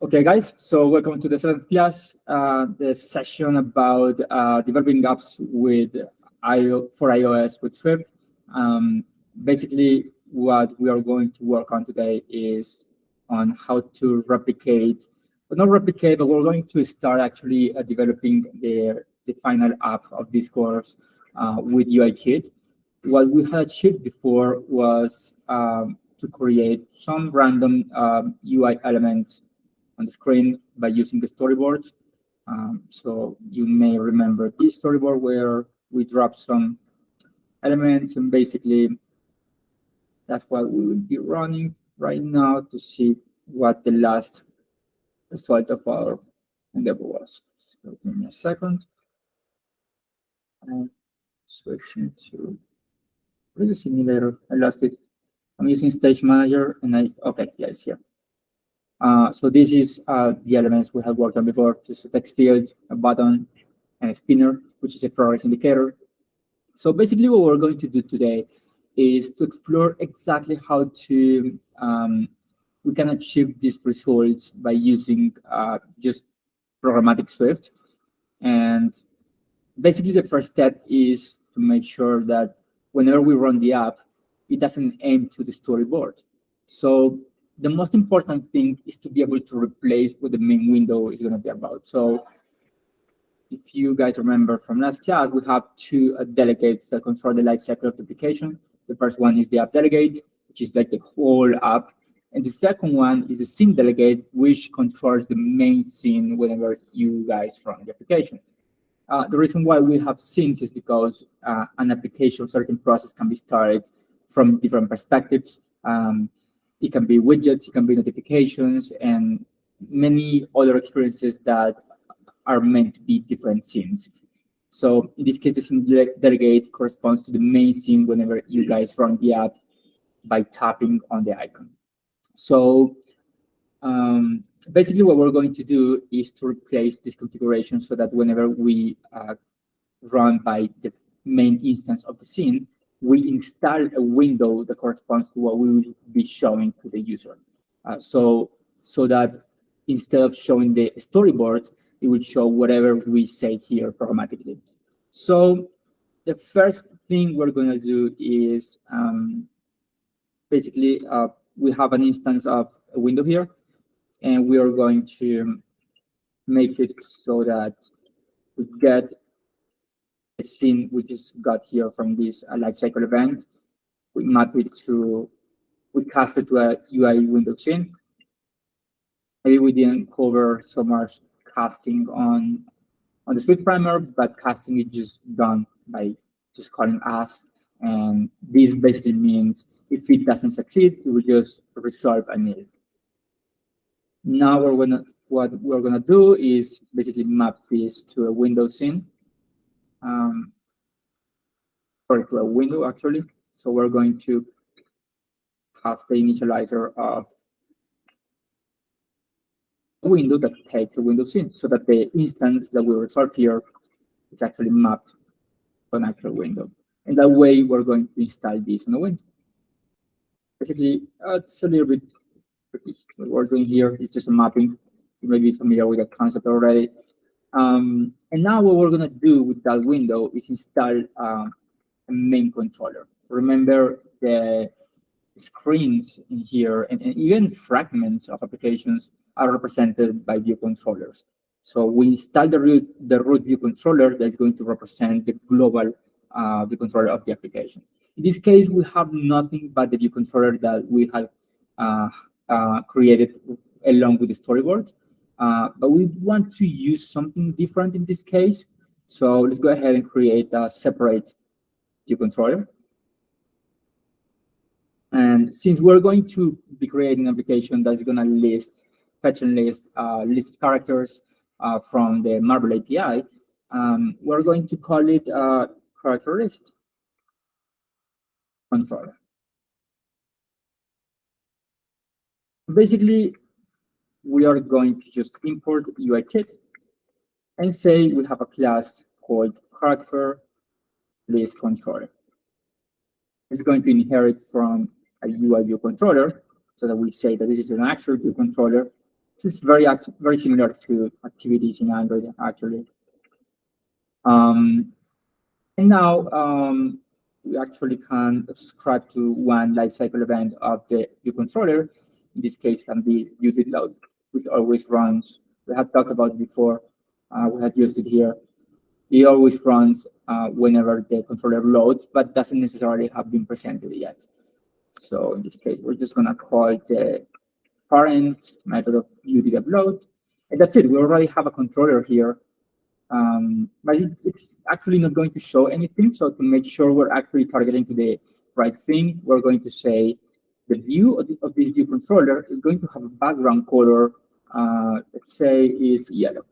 Okay, guys, so welcome to the seventh class, the session about developing apps with for iOS with Swift. Basically, what we are going to work on today is on how to replicate, but not replicate, but we're going to start actually developing the final app of this course with UIKit. What we had achieved before was to create some random UI elements on the screen by using the storyboard. So you may remember this storyboard where we drop some elements, and basically that's what we will be running right now to see what the last result of our endeavor was. So give me a second. Switching to, what is the simulator? I lost it. I'm using Stage Manager, and okay, yeah, it's here. So this is the elements we have worked on before: just a text field, a button, and a spinner, which is a progress indicator. So basically what we're going to do today is to explore exactly how to we can achieve these results by using just programmatic Swift. And basically the first step is to make sure that whenever we run the app, it doesn't aim to the storyboard. So the most important thing is to be able to replace what the main window is going to be about. So if you guys remember from last class, we have two delegates that control the life cycle of the application. The first one is the app delegate, which is like the whole app. And the second one is a scene delegate, which controls the main scene whenever you guys run the application. The reason why we have scenes is because an application, certain process can be started from different perspectives. It can be widgets, it can be notifications, and many other experiences that are meant to be different scenes. So in this case, the scene delegate corresponds to the main scene whenever you guys run the app by tapping on the icon. So basically what we're going to do is to replace this configuration so that whenever we run by the main instance of the scene, we install a window that corresponds to what we will be showing to the user. So that instead of showing the storyboard, it will show whatever we say here programmatically. So the first thing we're going to do is basically we have an instance of a window here, and we are going to make it so that we get a scene we just got here from this lifecycle event. We map it to, we cast it to a UI window scene. Maybe we didn't cover so much casting on the Swift primer, but casting is just done by just calling as. And this basically means if it doesn't succeed, it will just resolve a need. Now what we're gonna do is basically map this to a window scene. Sorry, to a window actually. So we're going to have the initializer of a window that takes the window scene, so that the instance that we resolve here is actually mapped to an actual window. And that way we're going to install this on the window. Basically, it's a little bit tricky. What we're doing here is just a mapping. You may be familiar with that concept already. And now what we're going to do with that window is install a main controller. So remember, the screens in here and even fragments of applications are represented by view controllers. So we install the root view controller that is going to represent the global view controller of the application. In this case, we have nothing but the view controller that we have created along with the storyboard. But we want to use something different in this case. So let's go ahead and create a separate view controller. And since we're going to be creating an application that's going to fetch and list characters from the Marble API, we're going to call it character list controller. Basically, we are going to just import UIKit and say we have a class called character list controller. It's going to inherit from a UI view controller, so that we say that this is an actual view controller. This is very similar to activities in Android, actually. And now we actually can subscribe to one lifecycle event of the view controller. In this case, can be view load, which always runs. We had talked about it before. We had used it here. It always runs whenever the controller loads, but doesn't necessarily have been presented yet. So in this case, we're just going to call the parent method of view.load, and that's it. We already have a controller here. But it's actually not going to show anything. So to make sure we're actually targeting to the right thing, we're going to say the view of this view controller is going to have a background color, let's say is yellow.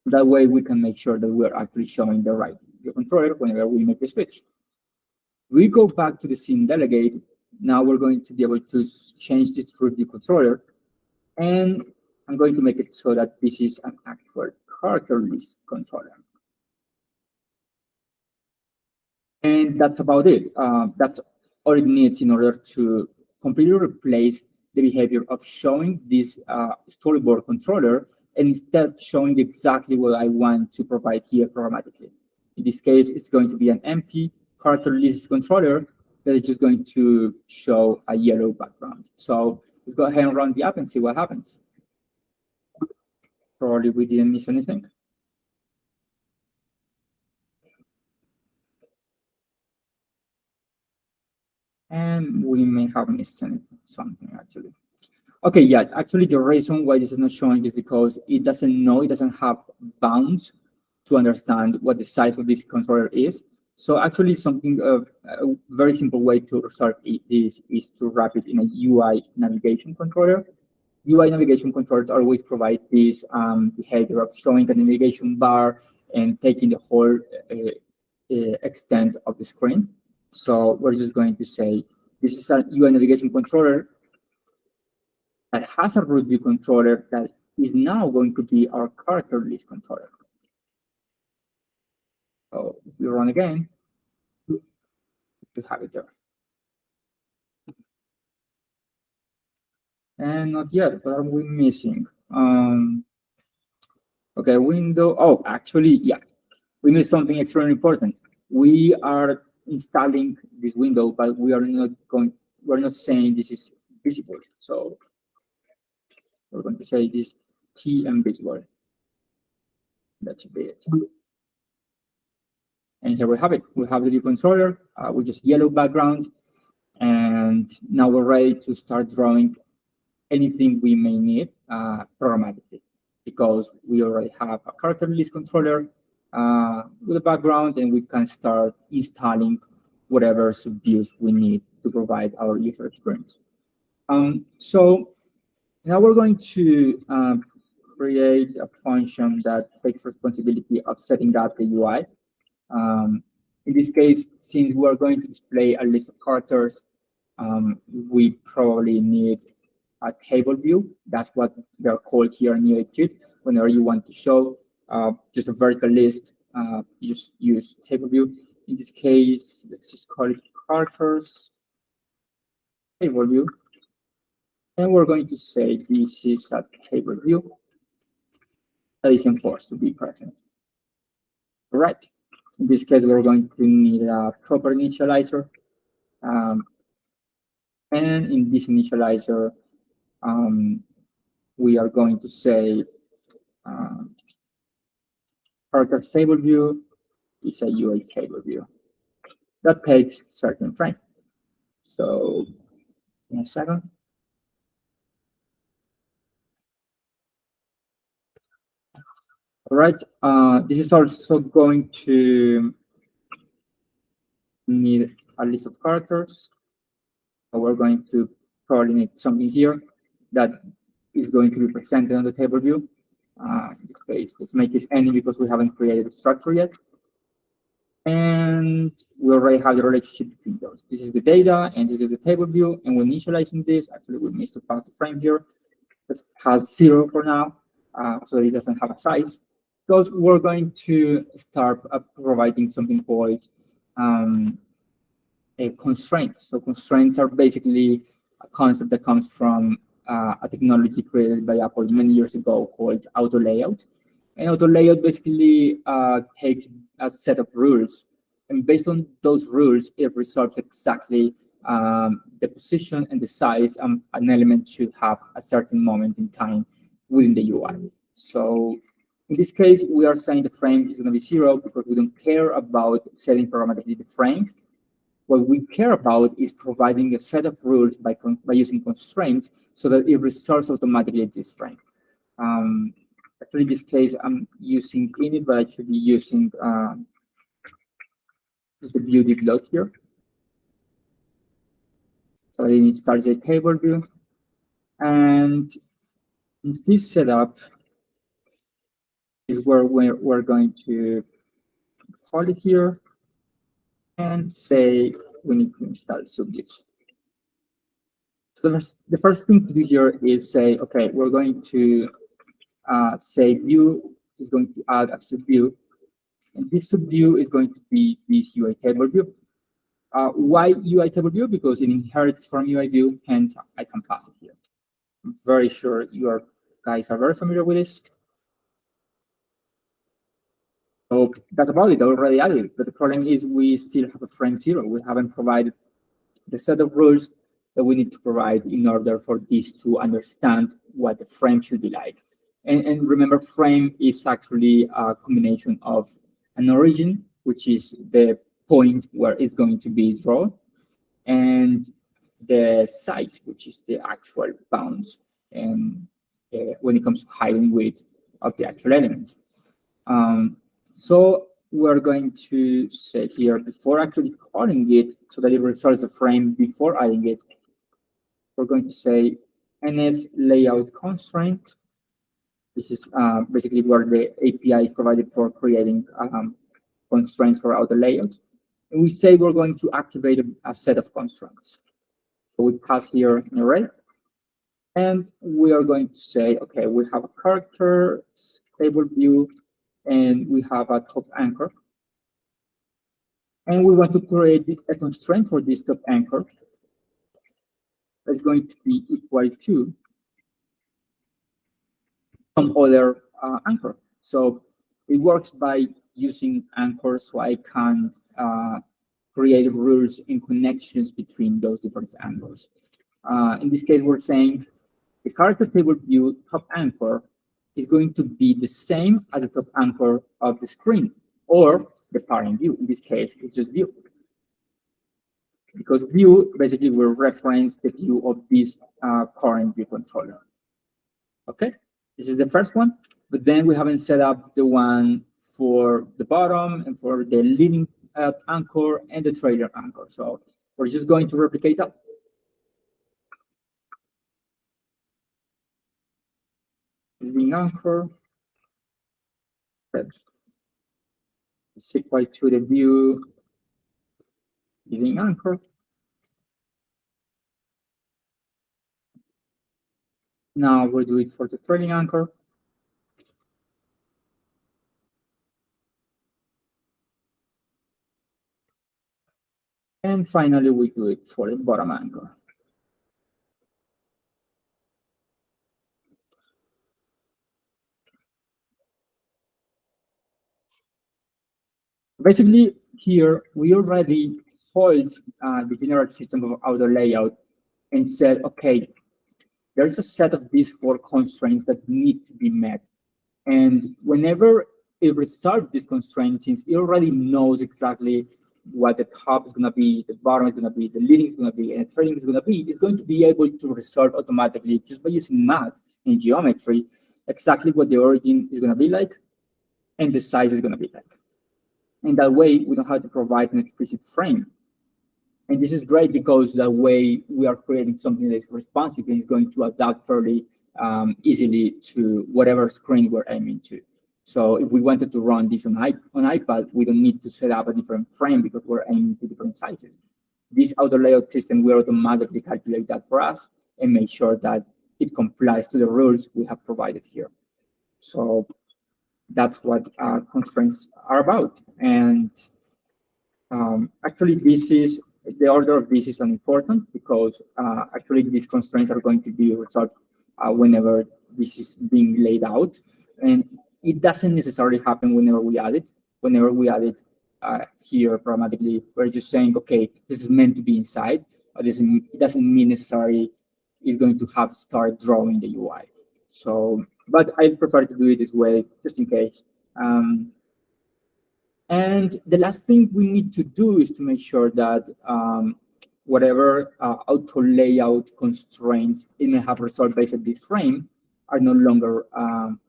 That way we can make sure that we're actually showing the right view controller whenever we make the switch. We go back to the scene delegate. Now we're going to be able to change this to view controller. And I'm going to make it so that this is an actual character list controller. And that's about it. That's all it needs in order to completely replace the behavior of showing this storyboard controller and instead showing exactly what I want to provide here programmatically. In this case, it's going to be an empty character list controller that is just going to show a yellow background. So let's go ahead and run the app and see what happens. Probably we didn't miss anything. And we may have missed something actually. Okay, yeah, actually the reason why this is not showing is because it doesn't have bounds to understand what the size of this controller is. So actually something a very simple way to resolve this is to wrap it in a UI navigation controller. UI navigation controllers always provide this behavior of showing the navigation bar and taking the whole extent of the screen. So we're just going to say, this is a UI navigation controller that has a root view controller that is now going to be our character list controller. So if we run again, we have it there. And not yet, what are we missing? Okay, window. Oh, actually, yeah, we missed something extremely important. We are installing this window, but we're not saying this is visible. So we're going to say this key and visible. That should be it. And here we have it. We have the view controller with just yellow background. And now we're ready to start drawing anything we may need programmatically, because we already have a character list controller with a background, and we can start installing whatever subviews we need to provide our user experience. So now we're going to create a function that takes responsibility of setting up the UI. In this case, since we are going to display a list of characters, we probably need a table view. That's what they're called here in UIKit. Whenever you want to show just a vertical list, you just use table view. In this case, let's just call it characters table view. And we're going to say this is a table view that is enforced to be present. All right. In this case, we're going to need a proper initializer. And in this initializer, we are going to say character table view is a UI table view. That takes certain frame. So in a second. All right, this is also going to need a list of characters. So we're going to probably need something here that is going to be presented on the table view. In this case, let's make it any because we haven't created a structure yet. And we already have the relationship between those. This is the data, and this is the table view. And when initializing this, actually, we missed to pass the frame here. Let's pass 0 for now, so it doesn't have a size. Because we're going to start providing something called constraints. So constraints are basically a concept that comes from a technology created by Apple many years ago called auto layout. And auto layout basically takes a set of rules, and based on those rules, it resolves exactly the position and the size an element should have a certain moment in time within the UI. So in this case, we are saying the frame is going to be 0 because we don't care about setting parametrically the frame. What we care about is providing a set of rules by using constraints so that it resolves automatically at this frame. Actually, in this case, I'm using init, but I should be using just the view deploy here. So it starts a table view. And in this setup is where we're going to call it here and say we need to install subviews. So the first thing to do here is say, okay, we're going to say view is going to add a subview, and this subview is going to be this UI table view. Why UI table view? Because it inherits from UI view, hence I can pass it here. I'm very sure you guys are very familiar with this. So that's about it. I already added it, but the problem is we still have a frame 0. We haven't provided the set of rules that we need to provide in order for this to understand what the frame should be like. And remember, frame is actually a combination of an origin, which is the point where it's going to be drawn, and the size, which is the actual bounds, and when it comes to height and width of the actual element. So we're going to say here, before actually calling it, so that it resolves the frame before adding it, we're going to say ns layout constraint. This is basically where the API is provided for creating constraints for auto layout. And we say we're going to activate a set of constraints. So we pass here an array. And we are going to say, okay, we have a character table view, and we have a top anchor. And we want to create a constraint for this top anchor that's going to be equal to some other anchor. So it works by using anchors, so I can create rules and connections between those different anchors. In this case, we're saying the character table view top anchor is going to be the same as the top anchor of the screen, or the parent view. In this case, it's just view. Because view basically will reference the view of this current view controller. Okay, this is the first one, but then we haven't set up the one for the bottom and for the leading anchor and the trailer anchor. So we're just going to replicate that. Leading anchor is equal to the view leading anchor. Now we'll do it for the trailing anchor. And finally, we do it for the bottom anchor. Basically, here we already hold the general system of auto layout and said, okay, there's a set of these 4 constraints that need to be met. And whenever it resolves these constraints, since it already knows exactly what the top is going to be, the bottom is going to be, the leading is going to be, and the trailing is going to be, it's going to be able to resolve automatically just by using math and geometry exactly what the origin is going to be like and the size is going to be like. And that way, we don't have to provide an explicit frame. And this is great because that way we are creating something that is responsive and is going to adapt fairly easily to whatever screen we're aiming to. So if we wanted to run this on iPad, we don't need to set up a different frame because we're aiming to different sizes. This auto layout system will automatically calculate that for us and make sure that it complies to the rules we have provided here. So that's what constraints are about. And actually, this is the order of this is unimportant because actually these constraints are going to be resolved whenever this is being laid out. And it doesn't necessarily happen whenever we add it. Whenever we add it here programmatically, we're just saying, okay, this is meant to be inside, but it doesn't mean necessarily it's going to have start drawing the UI. So, but I prefer to do it this way, just in case. And the last thing we need to do is to make sure that whatever auto layout constraints it may have resolved based on this frame are no longer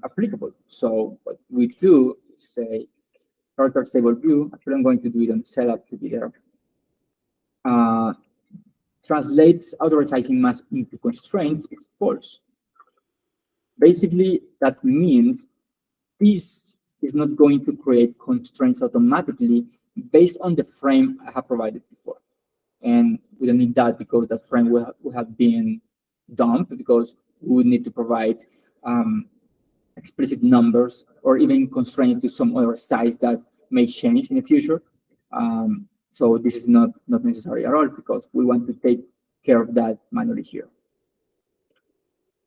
applicable. So what we do is say character stable view. Actually, I'm going to do it on the setup to be there. Translates advertising mask into constraints is false. Basically, that means this is not going to create constraints automatically based on the frame I have provided before. And we don't need that because that frame will have been dumped, because we would need to provide explicit numbers or even constrain it to some other size that may change in the future. So this is not necessary at all because we want to take care of that manually here.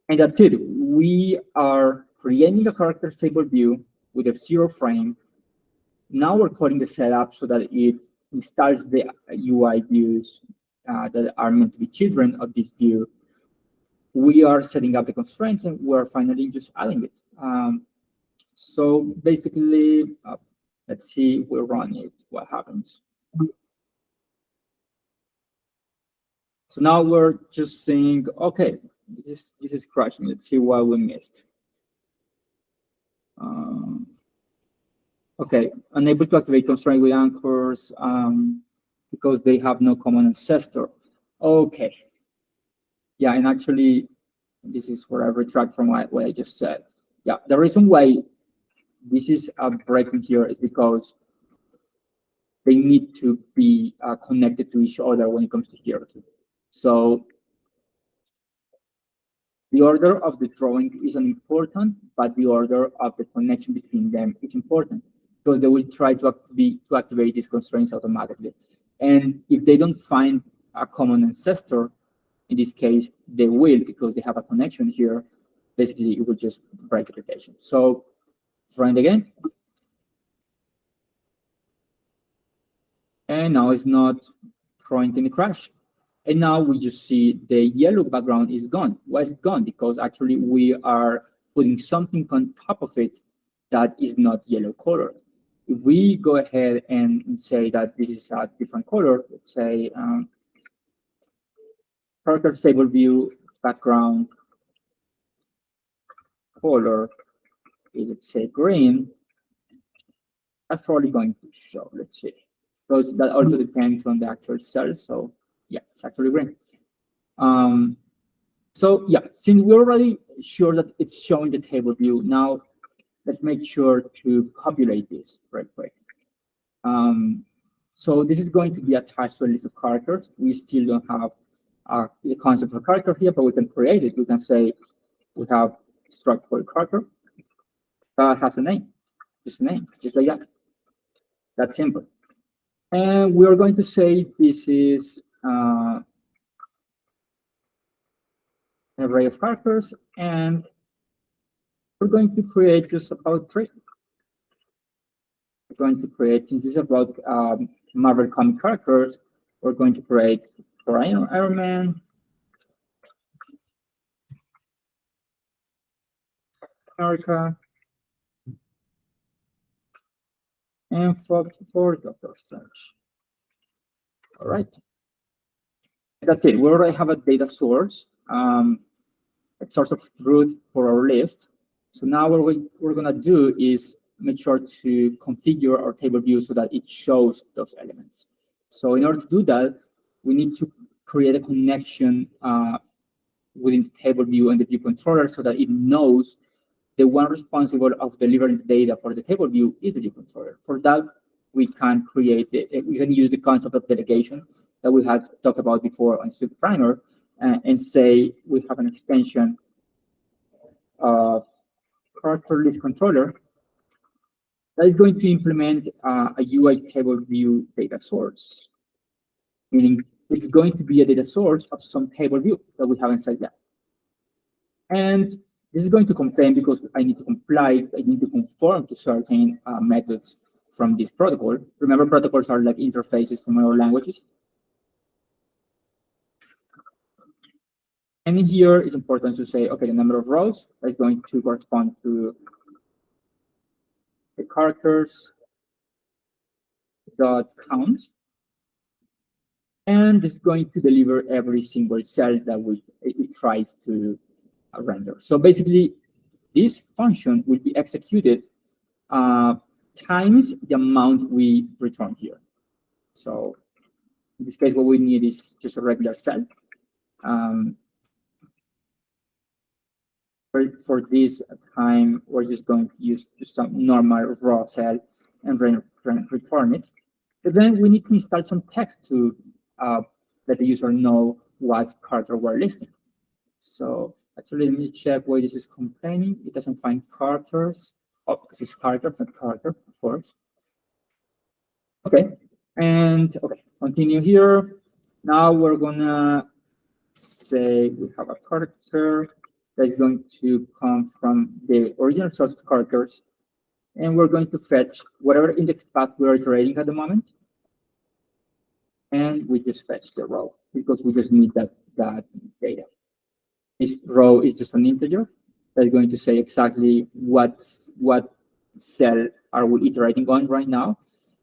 And that's it. We are creating a character stable view with a 0 frame. Now we're calling the setup so that it installs the UI views that are meant to be children of this view. We are setting up the constraints and we're finally just adding it. So basically, let's see, we run it, what happens. So now we're just saying, okay, this is crashing. Let's see what we missed. Okay, unable to activate constraint with anchors because they have no common ancestor. Okay. Yeah, and actually, this is where I retract from what I just said. Yeah, the reason why this is breaking here is because they need to be connected to each other when it comes to hierarchy. So the order of the drawing isn't important, but the order of the connection between them is important because they will try to activate these constraints automatically. And if they don't find a common ancestor, in this case, they will because they have a connection here. Basically, it will just break application. So let's run it again. And now it's not throwing any crash. And now we just see the yellow background is gone. Why is it gone? Because actually we are putting something on top of it that is not yellow color. If we go ahead and say that this is a different color, let's say character stable view background color is, let's say, green, that's probably going to show, let's see. Because that also depends on the actual cell. So yeah, it's actually green. So yeah, since we're already sure that it's showing the table view, now let's make sure to populate this right quick. So this is going to be attached to a list of characters. We still don't have the concept of a character here, but we can create it. We can say we have struct for a character that has a name, just a name, just like that. That's simple. And we are going to say this is an array of characters, and we're going to create just about 3. We're going to create, since this is about Marvel comic characters, we're going to create for Iron Man, America, and for Doctor Strange. All right. That's it. We already have a data source, a source of truth for our list. So now what we're going to do is make sure to configure our table view so that it shows those elements. So in order to do that, we need to create a connection within the table view and the view controller so that it knows the one responsible of delivering the data for the table view is the view controller. For that, we can create it. We can use the concept of delegation that we had talked about before on Super Primer and say we have an extension of character list controller that is going to implement a UI table view data source. meaning it's going to be a data source of some table view that we haven't set yet. And this is going to complain because I need to comply, I need to conform to certain methods from this protocol. Remember, protocols are like interfaces from our languages. And in here, it's important to say, okay, the number of rows is going to correspond to the characters dot count. And this is going to deliver every single cell that it tries to render. So basically, this function will be executed times the amount we return here. So in this case, what we need is just a regular cell. For this time, we're just going to use just some normal raw cell and return it. But then we need to install some text to let the user know what character we're listing. So actually, let me check why this is complaining. It doesn't find characters. Oh, because it's characters, not character, of course. Okay, and okay, continue here. Now we're gonna say we have a character that's going to come from the original source of characters, and we're going to fetch whatever index path we're iterating at the moment, and we just fetch the row because we just need that data. This row is just an integer that's going to say exactly what cell are we iterating on right now.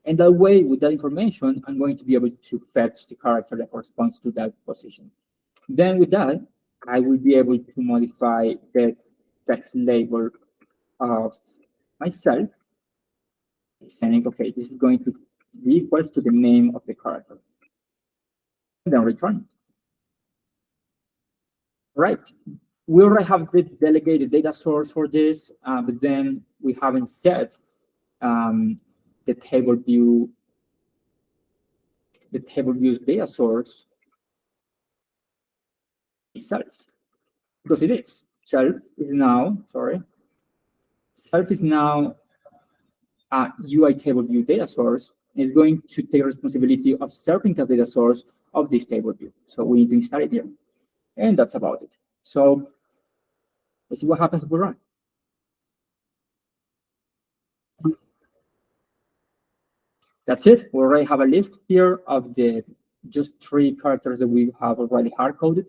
And that way, with that information, I'm going to be able to fetch the character that corresponds to that position. Then with that, I will be able to modify the text label of my cell, saying, okay, this is going to be equal to the name of the character. And then return it. Right. We already have the delegated data source for this, but then we haven't set the table view's data source itself, because it is. Self is now a UI table view data source, and is going to take responsibility of serving the data source of this table view. So we need to install it here. And that's about it. So let's see what happens if we run. That's it. We already have a list here of the just 3 characters that we have already hard-coded.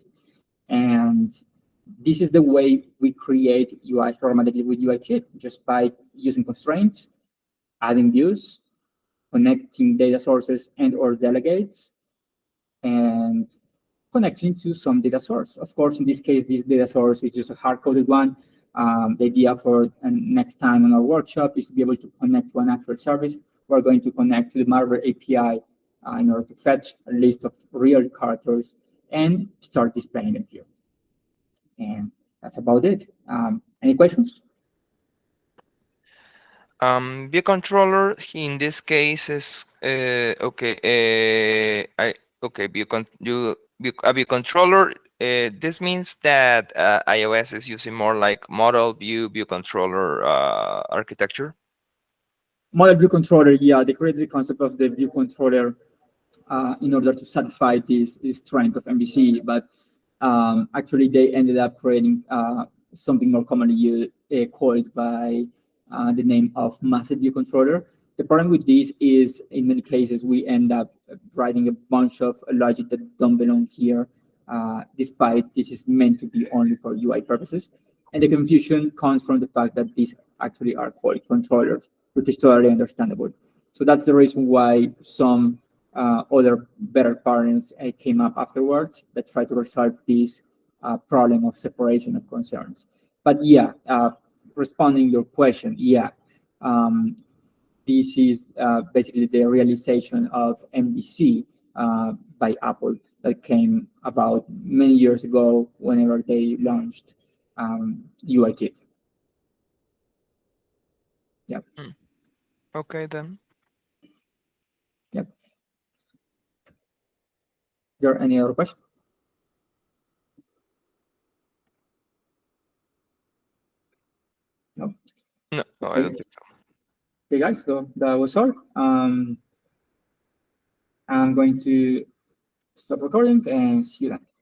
And this is the way we create UIs programmatically with UIKit, just by using constraints, adding views, connecting data sources and or delegates, and connecting to some data source. Of course, in this case, the data source is just a hard-coded one. The idea for next time in our workshop is to be able to connect to an actual service. We're going to connect to the Marver API in order to fetch a list of real characters and start displaying them here. And that's about it. Any questions? View controller in this case is okay. A view controller. This means that iOS is using more like model view controller architecture. Model view controller, yeah, they created the concept of the view controller in order to satisfy this trend of MVC, but actually they ended up creating something more commonly called by the name of massive view controller. The problem with this is, in many cases, we end up writing a bunch of logic that don't belong here, despite this is meant to be only for UI purposes. And the confusion comes from the fact that these actually are called controllers, which is totally understandable. So that's the reason why some other better parents came up afterwards that try to resolve this problem of separation of concerns. But yeah, responding your question, yeah, this is basically the realization of MVC by Apple that came about many years ago whenever they launched UIKit. Yeah. Okay, then. Yep. Is there any other question? No. No, I don't think so. Okay, guys, so that was all. I'm going to stop recording and see you then.